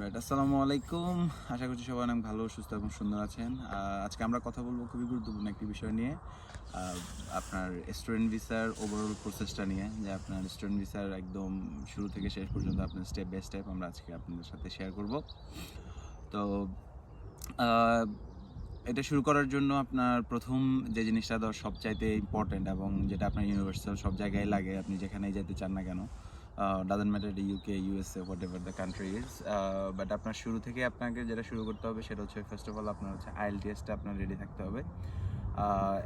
Right, আসসালামু আলাইকুম। আশা করছি সবাই অনেক ভালো, সুস্থ এবং সুন্দর আছেন। আজকে আমরা কথা বলবো খুবই গুরুত্বপূর্ণ একটি বিষয় নিয়ে, আপনার স্টুডেন্ট ভিসার ওভারঅল প্রসেসটা নিয়ে, যে আপনার স্টুডেন্ট ভিসার একদম শুরু থেকে শেষ পর্যন্ত আপনার স্টেপ বাই স্টেপ আমরা আজকে আপনাদের সাথে শেয়ার করব। তো আহ, এটা শুরু করার জন্য আপনার প্রথম যে জিনিসটা সবচাইতে ইম্পর্টেন্ট এবং যেটা আপনার ইউনিভার্সাল সব জায়গায় লাগে, আপনি যেখানেই যেতে চান না কেন, doesn't matter UK, USA, what ever the country is, but আপনার শুরু থেকে আপনাকে যেটা শুরু করতে হবে সেটা হচ্ছে ফার্স্ট অফ অল আপনার হচ্ছে আইএলটিএসটা আপনার রেডি থাকতে হবে।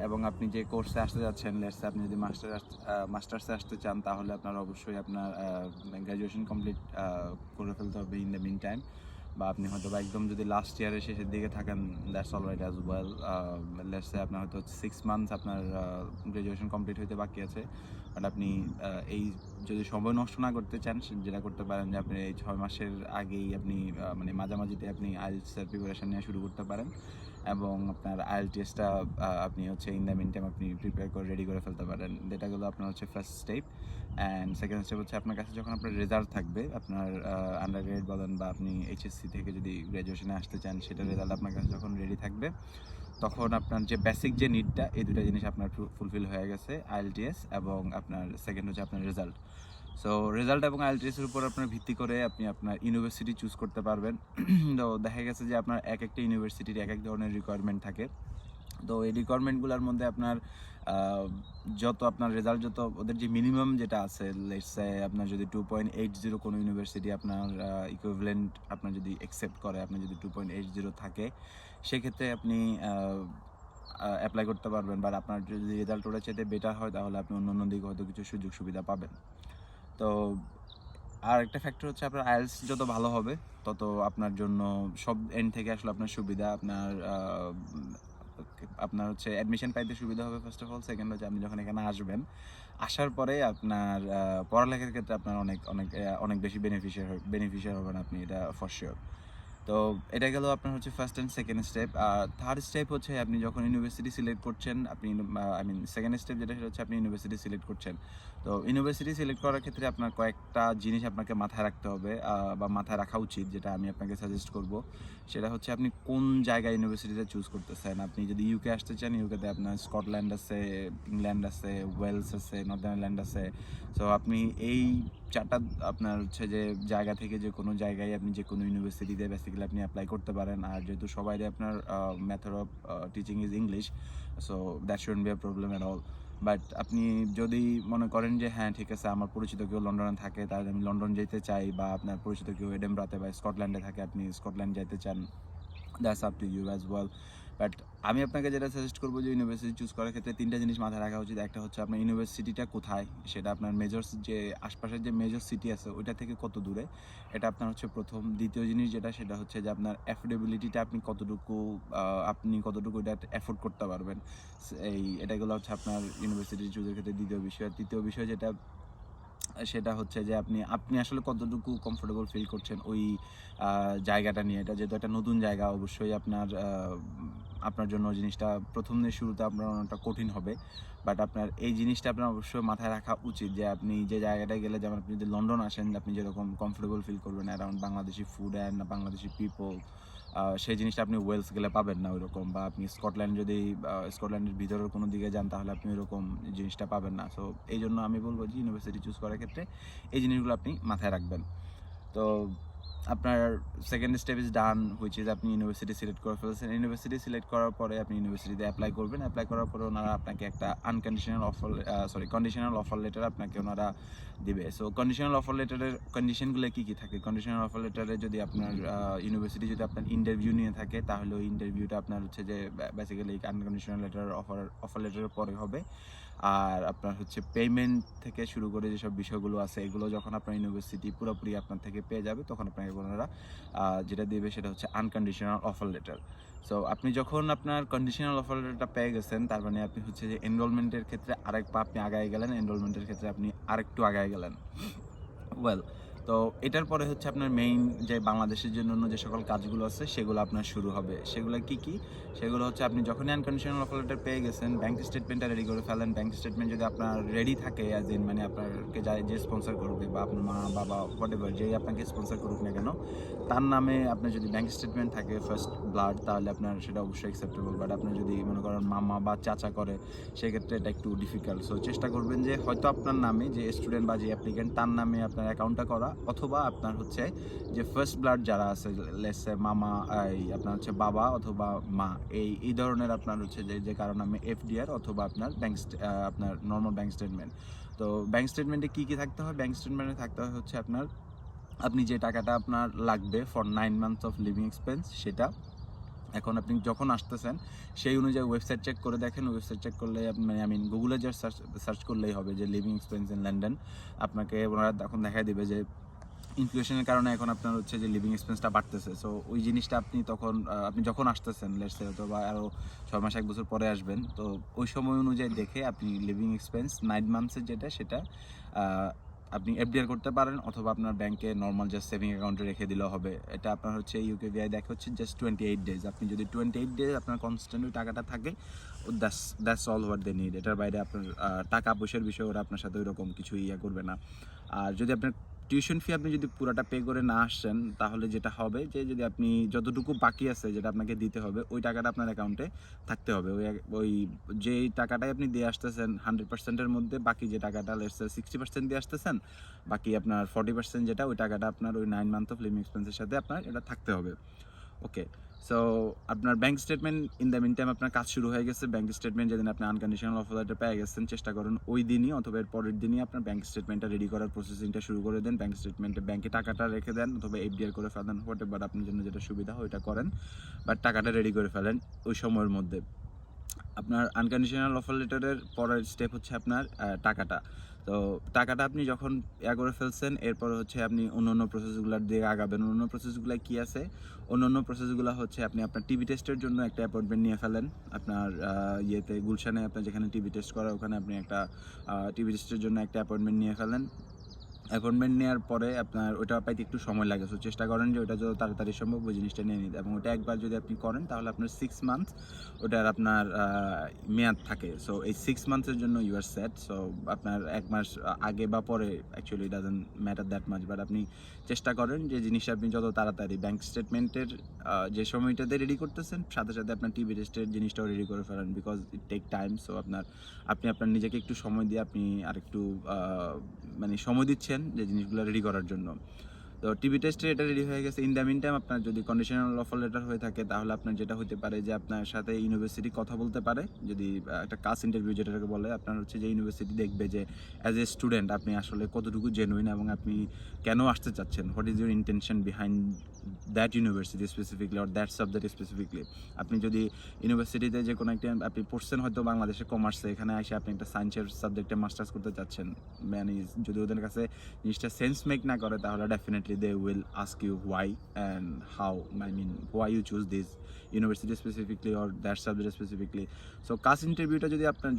এবং আপনি যে কোর্সে আসতে যাচ্ছেন, লেটসে আপনি যদি মাস্টার্সে আসতে চান, তাহলে আপনার অবশ্যই আপনার গ্র্যাজুয়েশন কমপ্লিট করে ফেলতে হবে ইন দ্য মিন টাইম। বা আপনি হয়তো বা একদম যদি লাস্ট ইয়ারের শেষের দিকে থাকেন, that's all right as well. Let's say আপনার হয়তো 6 মান্থস আপনার গ্র্যাজুয়েশন কমপ্লিট হইতে বাকি আছে, বাট আপনি এই যদি সময় নষ্ট না করতে চান, যেটা করতে পারেন যে আপনি এই 6 মাসের আগেই আপনি মানে মাঝামাঝিতে আপনি আইএলটিএসের প্রিপারেশন নিয়ে শুরু করতে পারেন, এবং আপনার আইএলটিএসটা আপনি হচ্ছে ইন দ্য মিন টাইম আপনি প্রিপেয়ার করে রেডি করে ফেলতে পারেন। এটা গেলো আপনার হচ্ছে first step. And second step হচ্ছে আপনার কাছে যখন আপনার রেজাল্ট থাকবে, আপনার আন্ডার গ্রেড বলেন বা আপনি এইচএসসি থেকে যদি গ্র্যাজুয়েশনে আসতে চান, সেটার রেজাল্ট আপনার কাছে যখন রেডি থাকবে, তখন আপনার যে বেসিক যে নিডটা, এই দুটো জিনিস আপনার ফুলফিল হয়ে গেছে, আইএলটিএস এবং আপনার সেকেন্ড হচ্ছে আপনার রেজাল্ট। সো রেজাল্ট এবং আইএলটিএসের উপর আপনার ভিত্তি করে আপনি আপনার ইউনিভার্সিটি চুজ করতে পারবেন। তো দেখা গেছে যে আপনার এক একটা ইউনিভার্সিটির এক এক ধরনের রিকোয়ারমেন্ট থাকে। তো এই রিকোয়ারমেন্টগুলোর মধ্যে আপনার যত আপনার রেজাল্ট, যত ওদের যে মিনিমাম যেটা আছে, লেটসে আপনার যদি 2.80 কোনো ইউনিভার্সিটি আপনার ইকুইভ্যালেন্ট আপনার যদি অ্যাকসেপ্ট করে, আপনার যদি 2.80 থাকে, সেক্ষেত্রে আপনি অ্যাপ্লাই করতে পারবেন। বা আপনার যদি রেজাল্ট ওটা চাইতে বেটার হয়, তাহলে আপনি অন্য অন্য দিকে হয়তো কিছু সুযোগ সুবিধা পাবেন। তো আর একটা ফ্যাক্টর হচ্ছে আপনার আইএলস যত ভালো হবে, তত আপনার জন্য সব এন্ড থেকে আসলে আপনার সুবিধা। আপনার হচ্ছে অ্যাডমিশন পাইতে সুবিধা হবে ফার্স্ট অফ অল। সেকেন্ড হচ্ছে আপনি যখন এখানে আসবেন, আসার পরে আপনার পড়ালেখার ক্ষেত্রে আপনার অনেক অনেক অনেক বেশি বেনিফিশিয়াল হবেন আপনি, এটা ফর শিওর। তো এটা গেল আপনার হচ্ছে ফার্স্ট অ্যান্ড সেকেন্ড স্টেপ। আর থার্ড স্টেপ হচ্ছে আপনি যখন ইউনিভার্সিটি সিলেক্ট করছেন, আপনি আই মিন সেকেন্ড স্টেপ যেটা, সেটা হচ্ছে আপনি ইউনিভার্সিটি সিলেক্ট করছেন। তো ইউনিভার্সিটি সিলেক্ট করার ক্ষেত্রে আপনার কয়েকটা জিনিস আপনাকে মাথায় রাখতে হবে, বা মাথায় রাখা উচিত, যেটা আমি আপনাকে সাজেস্ট করব। সেটা হচ্ছে আপনি কোন জায়গায় ইউনিভার্সিটিতে চুজ করতেছেন। আপনি যদি ইউকে আসতে চান, ইউকেতে আপনার স্কটল্যান্ড আছে, ইংল্যান্ড আছে, ওয়েলস আছে, নর্দার্ন আয়ারল্যান্ড আছে। সো আপনি এই চারটা আপনার হচ্ছে যে জায়গা থেকে যে কোনো জায়গায় আপনি যে কোনো ইউনিভার্সিটিতে বেসিক্যালি আপনি অ্যাপ্লাই করতে পারেন। আর যেহেতু সবাই আপনার method of teaching is English, so that shouldn't be a problem at all. But আপনি যদি মনে করেন যে হ্যাঁ ঠিক আছে, আমার পরিচিত কেউ লন্ডনে থাকে, তাহলে আমি লন্ডন যেতে চাই, বা আপনার পরিচিত কেউ এডেনবরাতে বা স্কটল্যান্ডে থাকে, আপনি স্কটল্যান্ড যেতে চান, that's up to you as well. But আমি আপনাকে যেটা সাজেস্ট করবো, যে ইউনিভার্সিটি চুজ করার ক্ষেত্রে তিনটা জিনিস মাথায় রাখা উচিত। একটা হচ্ছে আপনার ইউনিভার্সিটিটা কোথায়, সেটা আপনার মেজর যে আশপাশের যে মেজর সিটি আছে ওইটা থেকে কত দূরে, এটা আপনার হচ্ছে প্রথম। দ্বিতীয় জিনিস যেটা, সেটা হচ্ছে যে আপনার অ্যাফোর্ডেবিলিটিটা, আপনি কতটুকু এটা অ্যাফোর্ড করতে পারবেন। এটাগুলো হচ্ছে আপনার ইউনিভার্সিটি চুজের ক্ষেত্রে দ্বিতীয় বিষয়। আর তৃতীয় বিষয় যেটা, সেটা হচ্ছে যে আপনি আসলে কতটুকু কমফোর্টেবল ফিল করছেন ওই জায়গাটা নিয়ে। এটা যেহেতু একটা নতুন জায়গা, অবশ্যই আপনার জন্য জিনিসটা প্রথম দিনের শুরুতে আপনার অনেকটা কঠিন হবে। বাট আপনার এই জিনিসটা আপনার অবশ্যই মাথায় রাখা উচিত, যে আপনি যে জায়গাটায় গেলে, যেমন আপনি যদি লন্ডন আসেন, আপনি যেরকম কমফোর্টেবল ফিল করবেন around Bangladeshi food and Bangladeshi people, সেই জিনিসটা আপনি ওয়েলস গেলে পাবেন না ওইরকম। বা আপনি স্কটল্যান্ডের ভিতরের কোনো দিকে যান, তাহলে আপনি ওইরকম জিনিসটা পাবেন না। সো এই জন্য আমি বলবো যে ইউনিভার্সিটি চুজ করার ক্ষেত্রে এই জিনিসগুলো আপনি মাথায় রাখবেন। তো আপনার second step is done, which is আপনি ইউনিভার্সিটি সিলেক্ট করে ফেলেছেন। ইউনিভার্সিটি সিলেক্ট করার পরে আপনি ইউনিভার্সিটিতে অ্যাপ্লাই করবেন। অ্যাপ্লাই করার পরে ওনারা আপনাকে একটা কন্ডিশনাল অফার লেটার আপনাকে ওনারা দিবে। সো কন্ডিশনাল অফার লেটারের কন্ডিশনগুলো কী কী থাকে? কন্ডিশনাল অফার লেটারে যদি আপনার ইউনিভার্সিটি যদি আপনার ইন্টারভিউ নিয়ে থাকে, তাহলে ওই ইন্টারভিউটা আপনার হচ্ছে যে বেসিক্যালি আনকন্ডিশনাল অফার লেটারের পরে হবে। আর আপনার হচ্ছে পেমেন্ট থেকে শুরু করে যেসব বিষয়গুলো আছে, এগুলো যখন আপনার ইউনিভার্সিটি পুরোপুরি আপনার থেকে পেয়ে যাবে, তখন আপনাকে ওনারা যেটা দেবে সেটা হচ্ছে আনকন্ডিশনাল অফার লেটার। সো আপনি যখন আপনার কন্ডিশনাল অফার লেটারটা পেয়ে গেছেন, তার মানে আপনি হচ্ছে যে এনরোলমেন্টের ক্ষেত্রে আরেক পা আপনি আগায় গেলেন, এনরোলমেন্টের ক্ষেত্রে আপনি আরেকটু আগায় গেলেন। ওয়েল, তো এটার পরে হচ্ছে আপনার মেইন যে বাংলাদেশের জন্য অন্য যে সকল কাজগুলো আছে সেগুলো আপনার শুরু হবে। সেগুলো কি কি? সেগুলো হচ্ছে আপনি যখনই আনকন্ডিশনাল অফার লেটার পেয়ে গেছেন, ব্যাংক স্টেটমেন্টটা রেডি করে ফেলেন। ব্যাংক স্টেটমেন্ট যদি আপনার রেডি থাকে, অ্যাজ ইন মানে আপনাকে যে স্পন্সর করবে বা আপনার মা বাবা হোয়াটএভার যেই আপনাকে স্পন্সর করুক না কেন, তার নামে আপনার যদি ব্যাংক স্টেটমেন্ট থাকে ফার্স্ট ব্লাড, তাহলে আপনার সেটা অবশ্যই অ্যাকসেপ্টেবল। বাট আপনার যদি মনে করেন মামা বা চাচা করে, সেক্ষেত্রে এটা একটু ডিফিকাল্ট। সো চেষ্টা করবেন যে হয়তো আপনার নামে যে স্টুডেন্ট বা যে অ্যাপ্লিকেন্ট তার নামে আপনার অ্যাকাউন্টটা করা, অথবা আপনার হচ্ছে যে ফার্স্ট ব্লাড যারা আছে, লেটস সে মামা, এই আপনার হচ্ছে বাবা অথবা মা, এই ধরনের আপনার হচ্ছে যে কারো নামে এফডিআর অথবা আপনার আপনার নর্মাল ব্যাংক স্টেটমেন্ট। তো ব্যাংক স্টেটমেন্টে কী কী থাকতে হয়? ব্যাংক স্টেটমেন্টে থাকতে হয় হচ্ছে আপনার আপনি যে টাকাটা আপনার লাগবে for 9 months of living expense সেটা। এখন আপনি যখন আসতেছেন সেই অনুযায়ী ওয়েবসাইট চেক করে দেখেন। ওয়েবসাইট চেক করলে আপনি গুগলে যে সার্চ করলেই হবে যে লিভিং এক্সপেন্স ইন লন্ডন। আপনাকে ওনারা এখন দেখাই দেবে যে ইনফ্লেশনের কারণে এখন আপনার হচ্ছে যে লিভিং এক্সপেন্সটা বাড়তেছে। সো ওই জিনিসটা আপনি তখন আপনি যখন আসতেছেন, লেটস সে অথবা আরও 6 মাস 1 বছর পরে আসবেন, তো ওই সময় অনুযায়ী দেখে আপনি লিভিং এক্সপেন্স 9 মান্থসের সেটা আপনি এফডিআর করতে পারেন, অথবা আপনার ব্যাংকে নর্মাল জাস্ট সেভিং অ্যাকাউন্টে রেখে দিলেও হবে। এটা আপনার হচ্ছে ইউকেভিআই দেখে হচ্ছে জাস্ট 28 ডেজ। আপনি যদি 28 ডেজ আপনার কনস্ট্যান্ট ওই টাকাটা থাকে, that's all what they need. এটার বাইরে আপনার টাকা পয়সার বিষয়ে ওরা আপনার সাথে ওইরকম কিছু করবে না। আর যদি আপনার টিউশন ফি আপনি যদি পুরোটা পে করে না আসছেন, তাহলে যেটা হবে যে যদি আপনি যতটুকু বাকি আছে যেটা আপনাকে দিতে হবে, ওই টাকাটা আপনার অ্যাকাউন্টে থাকতে হবে। ওই যেই টাকাটাই আপনি দিয়ে আসতেছেন 100%-এর মধ্যে বাকি যে টাকাটা, লেটস সে 60% দিয়ে আসতেছেন, বাকি আপনার 40% যেটা, ওই টাকাটা আপনার ওই 9 মান্থ অফ লিভিং এক্সপেন্সের সাথে আপনার এটা থাকতে হবে। ওকে, সো আপনার bank statement in the meantime আপনার কাজ শুরু হয়ে গেছে। ব্যাংক স্টেটমেন্ট যেদিন আপনি আনকন্ডিশনাল অফার লেটার পেয়ে গেছেন, চেষ্টা করুন ওই দিনই অথবা এর পরের দিনই আপনার ব্যাংক স্টেটমেন্টটা রেডি করার প্রসেসিংটা শুরু করে দেন। ব্যাংক স্টেটমেন্টে ব্যাংকে টাকাটা রেখে দেন অথবা এফডিআর করে ফেলেন, হোয়াটএভার আপনার জন্য যেটা সুবিধা হয় ওইটা করেন, বাট টাকাটা রেডি করে ফেলেন ওই সময়ের মধ্যে। আপনার আনকন্ডিশনাল অফার লেটারের পরের স্টেপ হচ্ছে আপনার টাকাটা। তো টাকাটা আপনি যখন করে ফেলছেন, এরপর হচ্ছে আপনি অন্য প্রসেসগুলোর দিকে আগাবেন। অন্য প্রসেসগুলো কি আছে? অন্য প্রসেসগুলো হচ্ছে আপনি আপনার টিবি টেস্টের জন্য একটা অ্যাপয়েন্টমেন্ট নিয়ে ফেলেন। আপনার গুলশানে আপনার যেখানে টিবি টেস্ট করা, ওখানে আপনি একটা টিবি টেস্টের জন্য একটা অ্যাপয়েন্টমেন্ট নিয়ে ফেলেন। অ্যাপয়েন্টমেন্ট নেওয়ার পরে আপনার ওটা পাইতে একটু সময় লাগে। সো চেষ্টা করেন যে ওটা যত তাড়াতাড়ি সম্ভব ওই জিনিসটা নিয়ে নিতে, এবং ওটা একবার যদি আপনি করেন তাহলে আপনার 6 মান্থ ওটার আপনার মেয়াদ থাকে। সো এই 6 মান্থসের জন্য ইউ আর সেট। সো আপনার 1 মাস আগে বা পরে actually doesn't matter that much, but আপনি চেষ্টা করেন যে জিনিসটা আপনি যত তাড়াতাড়ি ব্যাংক স্টেটমেন্টের যে সময়টাতে রেডি করতেছেন, সাথে সাথে আপনার টিভি টেস্টের জিনিসটাও রেডি করে ফেলেন, because it take time. So আপনি আপনার নিজেকে একটু সময় দিয়ে আপনি আরেকটু মানে সময় দিচ্ছেন যে জিনিসগুলো রেডি করার জন্য। তো টিভি টেস্টে এটা রেডি হয়ে গেছে। ইন দ্য মিন টাইম আপনার যদি কন্ডিশনাল অফার লেটার হয়ে থাকে, তাহলে আপনার যেটা হতে পারে যে আপনার সাথে ইউনিভার্সিটি কথা বলতে পারে। যদি একটা কাজ ইন্টারভিউ যেটাকে বলে, আপনার হচ্ছে যে ইউনিভার্সিটি দেখবে যে অ্যাজ এ স্টুডেন্ট আপনি আসলে কতটুকু জেনুইন এবং আপনি কেন আসতে চাচ্ছেন, what is your intention behind that university specifically or that subject specifically. আপনি যদি ইউনিভার্সিটিতে যে কোনো একটা আপনি পড়ছেন হয়তো বাংলাদেশে কমার্সে, এখানে এসে আপনি একটা সায়েন্সের সাবজেক্টে মাস্টার্স করতে চাচ্ছেন, মানে যদি ওদের কাছে জিনিসটা সেন্স মেক না করে, তাহলে definitely they will ask you why and how, I mean why you choose this university specifically or that subject specifically. So কাস্ট ইন্টারভিউটা যদি আপনার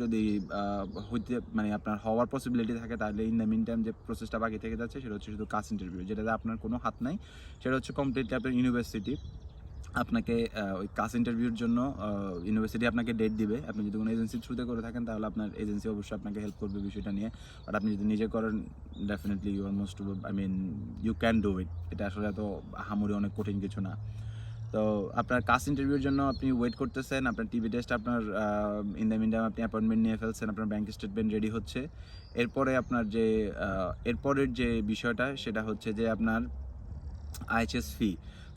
হইতে মানে আপনার হওয়ার পসিবিলিটি থাকে, তাহলে ইন দ্য মিন টাইম যে প্রসেসটা বাকি থেকে যাচ্ছে সেটা হচ্ছে শুধু কাস্ট ইন্টারভিউ, যেটাতে আপনার কোনো হাত নাই। সেটা হচ্ছে কমপ্লিটলি আপনার ইউনিভার্সিটি আপনাকে ওই কাজ ইন্টারভিউর জন্য ইউনিভার্সিটি আপনাকে ডেট দিবে। আপনি যদি কোনো এজেন্সির থ্রুতে করে থাকেন, তাহলে আপনার এজেন্সি অবশ্যই আপনাকে হেল্প করবে বিষয়টা নিয়ে। বাট আপনি যদি নিজে করেন, definitely you are most you can do it. এটা আসলে এত আহামরি অনেক কঠিন কিছু না। তো আপনার কাস্ট ইন্টারভিউর জন্য আপনি ওয়েট করতেছেন, আপনার টিভি টেস্ট আপনার ইন দ্য মিন টাইম আপনি অ্যাপয়েন্টমেন্ট নিয়ে ফেলছেন, আপনার ব্যাংক স্টেটমেন্ট রেডি হচ্ছে। এরপরে আপনার এরপরের যে বিষয়টা সেটা হচ্ছে যে আপনার আইএইচএস ফি।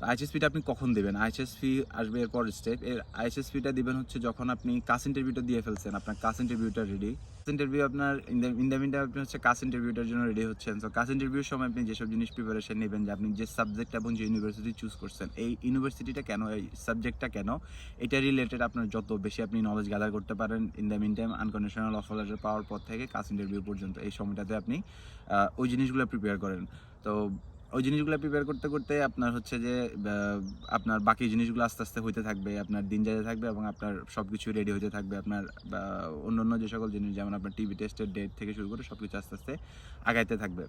আইএইচএস ফিটা আপনি কখন দেবেন? আইএইচএস ফি আসবে এরপর স্টেপ। আইএইচএস ফিটা দিবেন হচ্ছে যখন আপনি কাস ইন্টারভিউটা দিয়ে ফেলছেন, আপনার কাস ইন্টারভিউটা রেডি। ইন্টারভিউ আপনার ইন দ্য মিনটাইম আপনি হচ্ছে কাস ইন্টারভিউটার জন্য রেডি হচ্ছেন। সো কাস ইন্টারভিউর সময় আপনি যেসব জিনিস প্রিপারেশন নেবেন, যে আপনি যে সাবজেক্ট এবং যে ইউনিভার্সিটি চুজ করছেন, এই ইউনিভার্সিটিটা কেন, এই সাবজেক্টটা কেন, এটা রিলেটেড আপনার যত বেশি আপনি নলেজ গ্যাদার করতে পারেন in the meantime unconditional offer letter পাওয়ার পর থেকে কাস ইন্টারভিউ পর্যন্ত, এই সময়টাতে আপনি ওই জিনিসগুলো প্রিপেয়ার করেন। তো ওই জিনিসগুলো প্রিপেয়ার করতে করতে আপনার হচ্ছে যে আপনার বাকি জিনিসগুলো আস্তে আস্তে হইতে থাকবে, আপনার দিন যেতে থাকবে এবং আপনার সব কিছু রেডি হতে থাকবে। আপনার অন্য যে সকল জিনিস, যেমন আপনার টিভি টেস্টের ডেট থেকে শুরু করে সব কিছু আস্তে আস্তে আগাইতে থাকবে।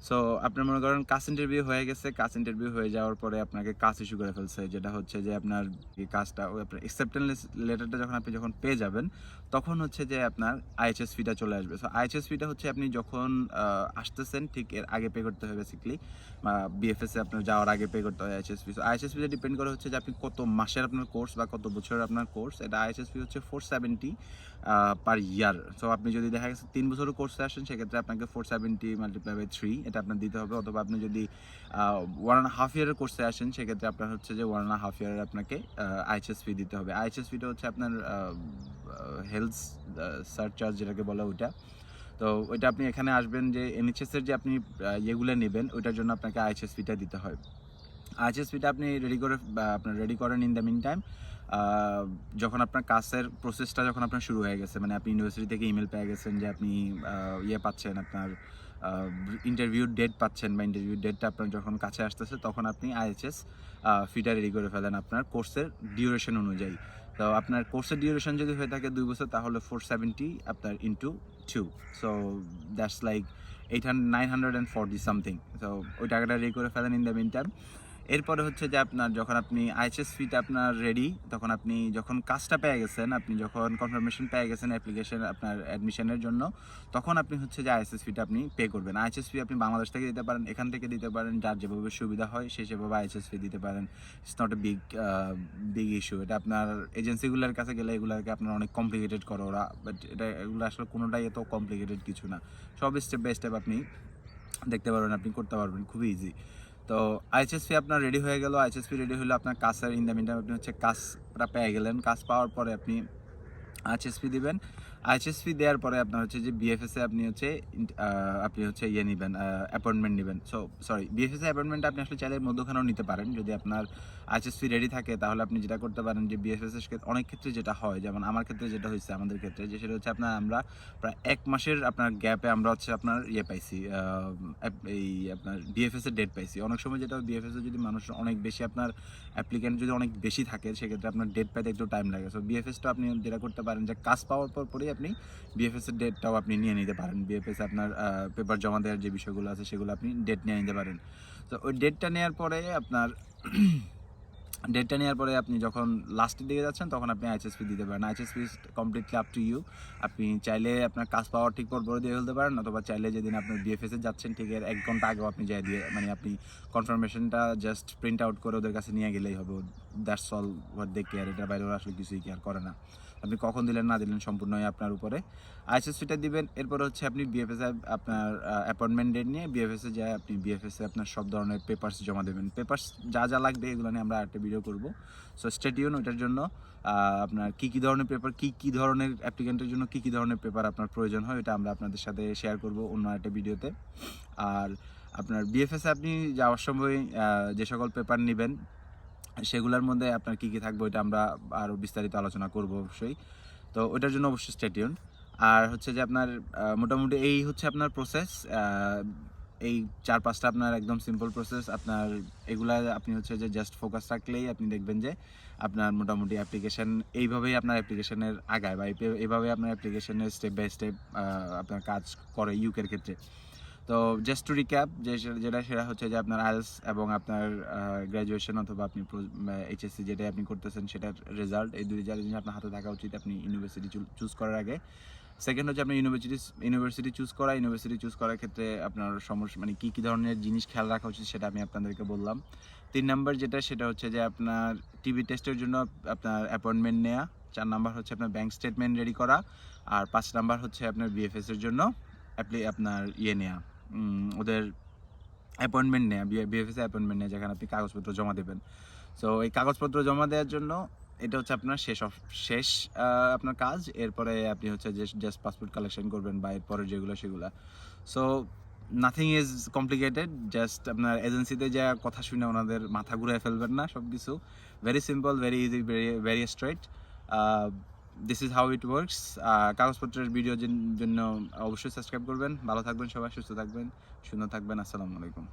সো আপনার মনে করেন কাজ ইন্টারভিউ হয়ে গেছে, কাজ ইন্টারভিউ হয়ে যাওয়ার পরে আপনাকে কাজ ইস্যু করে ফেলছে, যেটা হচ্ছে যে আপনার এই কাজটা আপনার অ্যাকসেপ্টেন্স লেটারটা যখন পেয়ে যাবেন, তখন হচ্ছে যে আপনার আইএইচএস ফিটা চলে আসবে। সো আইএইচএস ফিটা হচ্ছে আপনি যখন আসতেছেন ঠিক এর আগে পে করতে হবে বেসিক্যালি, বিএফএসে আপনার যাওয়ার আগে পে করতে হয় আইএইচএস ফি। সো আইএইচএস ফিটা ডিপেন্ড করে হচ্ছে যে আপনি কত মাসের আপনার কোর্স বা কত বছরের আপনার কোর্স। এটা আইএইচএস ফি হচ্ছে 470 পার ইয়ার। সো আপনি যদি দেখা গেছে 3 বছরের কোর্সে আসেন, সেক্ষেত্রে আপনাকে 470 মাল্টিপ্লাই বাই 3 এটা আপনার দিতে হবে। অথবা আপনি যদি 1.5 ইয়ারের কোর্সে আসেন, সেক্ষেত্রে আপনার হচ্ছে যে 1.5 ইয়ারের আপনাকে আইএইচএস ফি দিতে হবে। আইএইচএস ফিটা হচ্ছে আপনার হেলথ সারচার্জ যেটাকে বলে ওইটা। তো ওইটা আপনি এখানে আসবেন যে এনএইচএস এর যে আপনি ইয়েগুলো নেবেন, ওইটার জন্য আপনাকে আইএইচএস ফিটা দিতে হয়। আইএইচএস ফিটা আপনি রেডি করেন ইন দ্য মিন টাইম। যখন আপনার কাজের প্রসেসটা যখন আপনার শুরু হয়ে গেছে, মানে আপনি ইউনিভার্সিটি থেকে ইমেল পেয়ে গেছেন যে আপনি ইয়ে পাচ্ছেন, আপনার ইন্টারভিউ ডেট পাচ্ছেন, বা ইন্টারভিউ ডেটটা আপনার যখন কাছে আসতেছে, তখন আপনি আইএইচএস ফিটা রেডি করে ফেলেন আপনার কোর্সের ডিউরেশন অনুযায়ী। তো আপনার কোর্সের ডিউরেশন যদি হয়ে থাকে 2 বছর, তাহলে 470 আপনার into 2, so that's like 940 something. তো ওই টাকাটা রেডি করে ফেলেন ইন দ্য মিন টাইম। এরপরে হচ্ছে যে আপনার যখন আপনি আইএইচএস ফিটা আপনার রেডি, তখন আপনি যখন কাজটা পেয়ে গেছেন, আপনি যখন কনফার্মেশন পেয়ে গেছেন অ্যাপ্লিকেশন আপনার অ্যাডমিশনের জন্য, তখন আপনি হচ্ছে যে আইএইচএস ফিটা আপনি পে করবেন। আইএইচএস ফি আপনি বাংলাদেশ থেকে দিতে পারেন, এখান থেকে দিতে পারেন, যার যেভাবে সুবিধা হয় সে সেভাবে আইএইচএস ফি দিতে পারেন। It's not a big issue. এটা আপনার এজেন্সিগুলোর কাছে গেলে এগুলোকে আপনার অনেক কমপ্লিকেটেড করে ওরা, বাট এগুলো আসলে কোনোটাই এত কমপ্লিকেটেড কিছু না। সব স্টেপ বাই স্টেপ আপনি দেখতে পারবেন, আপনি করতে পারবেন, খুবই ইজি। তো আইএইচএস ফি আপনার রেডি হয়ে গেল। আইএইচএস ফি রেডি হলে আপনার কাজের ইন দ্য মিনটাইম আপনি হচ্ছে কাজটা পেয়ে গেলেন। কাজ পাওয়ার পরে আপনি আইএইচএসপি দিবেন। আইএইচএসপি দেওয়ার পরে আপনার হচ্ছে যে বিএফএসে আপনি হচ্ছে ইয়ে নেবেন, অ্যাপয়েন্টমেন্ট নেবেন। সরি, বিএফএসে অ্যাপয়েন্টমেন্ট আপনি আসলে চাইলে মধ্যখানেও নিতে পারেন। যদি আপনার আইএইচএসপি রেডি থাকে, তাহলে আপনি যেটা করতে পারেন যে বিএফএস এর অনেক ক্ষেত্রে যেটা হয়, যেমন আমার ক্ষেত্রে যেটা হয়েছে, আমাদের ক্ষেত্রে যে সেটা হচ্ছে আমরা প্রায় 1 মাসের আপনার গ্যাপে আমরা হচ্ছে আপনার ইয়ে পাইছি, এই আপনার বিএফএস এর ডেট পাইছি। অনেক সময় যেটা বিএফএস এ যদি মানুষ অনেক বেশি, আপনার অ্যাপ্লিক্যান্ট যদি অনেক বেশি থাকে, সেক্ষেত্রে আপনার ডেট পাইতে একটু টাইম লাগে। সো বিএফএসটা আপনি যেটা করতে পারেন যে কাজ পাওয়ার পরেই আপনি বিএফএস এর ডেটটাও আপনি নিয়ে নিতে পারেন। বিএফএস আপনার পেপার জমা দেওয়ার যে বিষয়গুলো আছে, সেগুলো আপনি ডেট নিয়ে নিতে পারেন। তো ওই ডেটটা নেওয়ার পরে আপনার ডেটটা নেওয়ার পরে আপনি যখন লাস্টের দিকে যাচ্ছেন, তখন আপনি আইএইচএসপি দিতে পারেন। IHSP is completely up to you. আপনি চাইলে আপনার কাজ পাওয়ার ঠিক পর দিয়ে ফেলতে পারেন, অথবা চাইলে যেদিন আপনার বিএফএসে যাচ্ছেন ঠিক এর 1 ঘন্টা আগেও আপনি যাই দিয়ে, মানে আপনি কনফার্মেশনটা জাস্ট প্রিন্ট আউট করে ওদের কাছে নিয়ে গেলেই হবে। That's all what they care. এটার বাইরে ওরা আসলে কিছুই কেয়ার করে না। আপনি কখন দিলেন না দিলেন সম্পূর্ণই আপনার উপরে। আইএসএসপিটা দিবেন। এরপর হচ্ছে আপনি বিএফএসে আপনার অ্যাপয়েন্টমেন্ট ডেট নিয়ে বিএফএসে যায় আপনি বিএফএসে আপনার সব ধরনের পেপারস জমা দেবেন। পেপারস যা যা লাগবে এগুলো নিয়ে আমরা একটা ভিডিও করব। সো স্টে টিউন ওইটার জন্য। আপনার কী ধরনের পেপার, কী ধরনের অ্যাপ্লিকেন্টের জন্য কী ধরনের পেপার আপনার প্রয়োজন হয়, এটা আমরা আপনাদের সাথে শেয়ার করব অন্য একটা ভিডিওতে। আর আপনার বিএফএসে আপনি যাওয়ার সময় যে সকল পেপার নেবেন, সেগুলোর মধ্যে আপনার কী থাকবে, ওইটা আমরা আরও বিস্তারিত আলোচনা করব অবশ্যই। তো ওইটার জন্য অবশ্যই স্টে টিউন। আর হচ্ছে যে আপনার মোটামুটি এই হচ্ছে আপনার প্রসেস। এই 4-5টা আপনার একদম সিম্পল প্রসেস। আপনার এগুলা আপনি হচ্ছে যে জাস্ট ফোকাস রাখলেই আপনি দেখবেন যে আপনার মোটামুটি অ্যাপ্লিকেশন এইভাবেই আপনার অ্যাপ্লিকেশনের আগায়, বা এইভাবে আপনার অ্যাপ্লিকেশনের স্টেপ বাই স্টেপ আপনার কাজ করে ইউকের ক্ষেত্রে। তো জাস্ট টু রিক্যাপ, যেটা সেটা হচ্ছে যে আপনার আইএলটিএস এবং আপনার গ্র্যাজুয়েশন অথবা আপনি এইচএসসি যেটাই আপনি করতেছেন সেটার রেজাল্ট, এই দুই জিনিস আপনার হাতে থাকা উচিত আপনি ইউনিভার্সিটি চুজ করার আগে। সেকেন্ড হচ্ছে আপনি ইউনিভার্সিটি চুজ করার ক্ষেত্রে আপনার সমস্যা, মানে কী ধরনের জিনিস খেয়াল রাখা উচিত, সেটা আমি আপনাদেরকে বললাম। 3 নাম্বার সেটা হচ্ছে যে আপনার টিবি টেস্টের জন্য আপনার অ্যাপয়েন্টমেন্ট নেওয়া। 4 নাম্বার হচ্ছে আপনার ব্যাংক স্টেটমেন্ট রেডি করা। আর 5 নাম্বার হচ্ছে আপনার বিএফএস এর জন্য আপনার নেওয়া, ওদের অ্যাপয়েন্টমেন্ট নেওয়া, বিএফএসে অ্যাপয়েন্টমেন্ট নেওয়া, যেখানে আপনি কাগজপত্র জমা দেবেন। সো এই কাগজপত্র জমা দেওয়ার জন্য এটা হচ্ছে আপনার শেষ আপনার কাজ। এরপরে আপনি হচ্ছে যে জাস্ট পাসপোর্ট কালেকশন করবেন, বা এরপরে যেগুলো সেগুলো। So nothing is complicated. Just আপনার এজেন্সিতে যা কথা শুনে ওনাদের মাথা ঘুরে ফেলবেন না। সব কিছু very simple, very easy, very straight. This is how it works. কাগজপত্রের ভিডিওর জন্য অবশ্যই সাবস্ক্রাইব করবেন। ভালো থাকবেন সবাই, সুস্থ থাকবেন, সুন্দর থাকবেন। আসসালামু আলাইকুম।